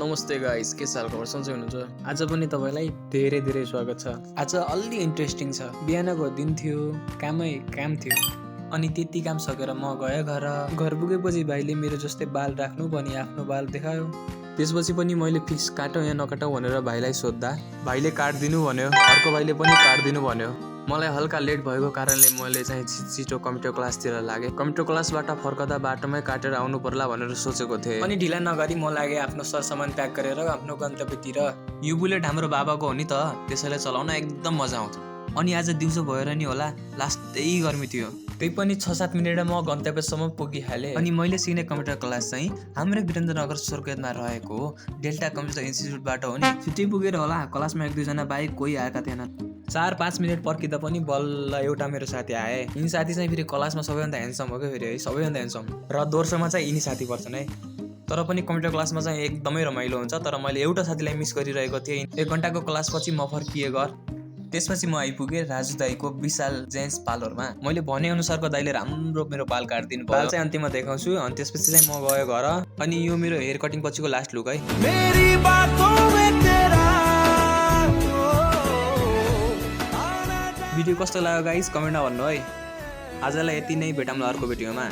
नमस्ते गाइस, के साल खबर सन्चै हुनुहुन्छ? आज पनि तपाईँलाई धेरै धेरै स्वागत छ। आज अलि इन्ट्रेस्टिङ छ। बिहानको दिन थियो, काम थियो। अनि त्यति काम सकेर म गएँ घर पुगेपछि भाइले मेरो जस्तै बाल राख्नु भनी आफ्नो बाल देखायो। त्यसपछि पनि मैले फिक्स काटौँ या नकाटौँ भनेर भाइलाई सोद्धा भाइले काट्दिनु भन्यो, अर्को भाइले पनि काट्दिनु भन्यो। मलाई हल्का लेट भएको कारणले मैले चाहिँ छिटो कम्प्युटर क्लासतिर लागेँ। कम्प्युटर क्लासबाट फर्कदा बाटोमै काटेर आउनु पर्ला भनेर सोचेको थिएँ। अनि ढिला नगरी म लागेँ आफ्नो सरसामान प्याक गरेर आफ्नो गन्तव्यतिर। यो बुलेट हाम्रो बाबाको हो नि त, त्यसैले चलाउन एकदम मजा आउँछ। अनि आज दिउँसो भएर नि होला, लास्टै गर्मी थियो। त्यही पनि 6-7 मिनेटमा म गन्तव्यसम्म पुगिहालेँ। अनि मैले सिक्ने कम्प्युटर क्लास चाहिँ हाम्रै वीरेन्द्रनगर स्वर्गेतमा रहेको डेल्टा कम्प्युटर इन्स्टिच्युटबाट हो नि। छिट्टै पुगेर होला, क्लासमा 1-2 जना बाहेक कोही आएका थिएनन्। 4-5 मिनट पर्खिँदा पनि बल्ल एउटा मेरो साथी आए। यिनी साथी चाहिँ फेरि क्लासमा सबैभन्दा ह्यान्डसम हो क्या, फेरि है सबैभन्दा ह्यान्डसम। र दोर्सोमा चाहिँ यिनी साथी पर्छन् है। तर पनि कम्प्युटर क्लासमा चाहिँ एकदमै रमाइलो हुन्छ। तर मैले एउटा साथीलाई मिस गरिरहेको थिएँ। 1 घन्टाको क्लासपछि म फर्किएँ घर। त्यसपछि म आइपुगेँ राजु दाईको विशाल जेन्ट्स पार्लरमा। मैले भनेअनुसारको दाईले राम्रो मेरो बाल काटिदिनु भयो। बाल चाहिँ अन्तिममा देखाउँछु। अनि त्यसपछि चाहिँ म गएँ घर। अनि यो मेरो हेयर कटिङ पछिको लास्ट लुक है। भिडियो कस्तो लाग्यो गाइस कमेन्टमा भन्नु है। आजलाई यति नै, भेटौँला अर्को भिडियोमा।